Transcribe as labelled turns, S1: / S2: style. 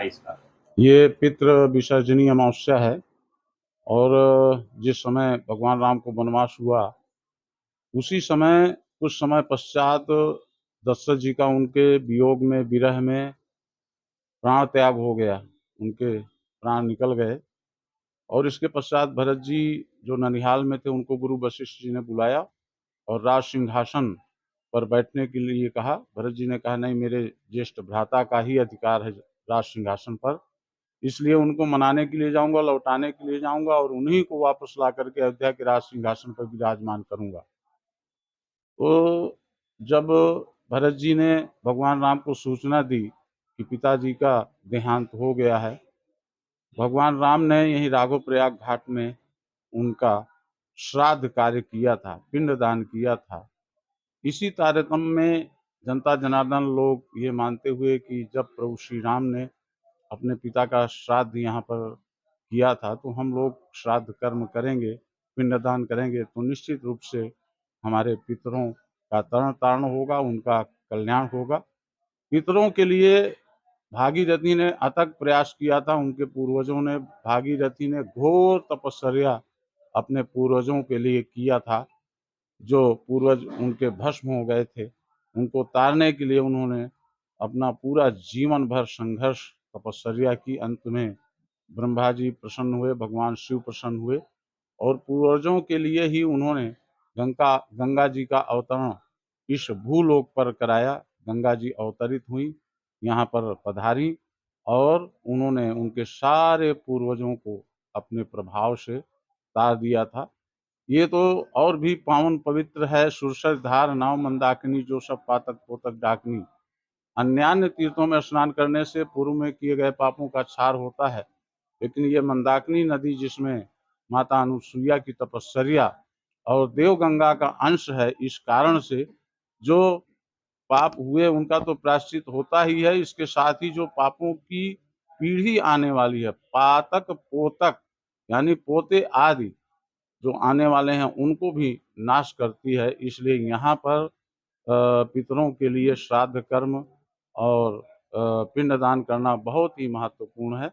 S1: है इसका?
S2: ये पितृ विसर्जनीय अमावस्या है और जिस समय भगवान राम को वनवास हुआ उसी समय कुछ समय पश्चात दशरथ जी का उनके वियोग में विरह में प्राण त्याग हो गया, उनके प्राण निकल गए। और इसके पश्चात भरत जी जो ननिहाल में थे उनको गुरु वशिष्ठ जी ने बुलाया और राज सिंहासन पर बैठने के लिए कहा। भरत जी ने कहा नहीं, मेरे ज्येष्ठ भ्राता का ही अधिकार है राज सिंहासन पर, इसलिए उनको मनाने के लिए जाऊंगा, लौटाने के लिए जाऊंगा और उन्हीं को वापस ला करके अयोध्या के राज सिंहासन पर विराजमान करूंगा। तो जब भरत जी ने भगवान राम को सूचना दी कि पिताजी का देहांत हो गया है, भगवान राम ने यही राघव प्रयाग घाट में उनका श्राद्ध कार्य किया था, पिंडदान किया था। इसी तारतम्य में जनता जनार्दन लोग ये मानते हुए कि जब प्रभु श्री राम ने अपने पिता का श्राद्ध यहाँ पर किया था तो हम लोग श्राद्ध कर्म करेंगे, पिंडदान करेंगे तो निश्चित रूप से हमारे पितरों का तरण तारण होगा, उनका कल्याण होगा। पितरों के लिए भागीरथी ने अथक प्रयास किया था, उनके पूर्वजों ने, भागीरथी ने घोर तपस्या अपने पूर्वजों के लिए किया था। जो पूर्वज उनके भस्म हो गए थे उनको तारने के लिए उन्होंने अपना पूरा जीवन भर संघर्ष तपस्या की। अंत में ब्रह्मा जी प्रसन्न हुए, भगवान शिव प्रसन्न हुए और पूर्वजों के लिए ही उन्होंने गंगा जी का अवतरण इस भूलोक पर कराया। गंगा जी अवतरित हुई, यहाँ पर पधारी और उन्होंने उनके सारे पूर्वजों को अपने प्रभाव से तार दिया था। ये तो और भी पावन पवित्र है। सुरसर धार नाव मंदाकिनी, जो सब पातक पोतक डाकनी। अन्यान्य तीर्थों में स्नान करने से पूर्व में किए गए पापों का क्षार होता है, लेकिन ये मंदाकिनी नदी जिसमें माता अनुसुईया की तपस्या और देव गंगा का अंश है, इस कारण से जो पाप हुए उनका तो प्रायश्चित होता ही है, इसके साथ ही जो पापों की पीढ़ी आने वाली है, पातक पोतक यानी पोते आदि जो आने वाले हैं उनको भी नाश करती है। इसलिए यहाँ पर पितरों के लिए श्राद्ध कर्म और पिंडदान करना बहुत ही महत्वपूर्ण है।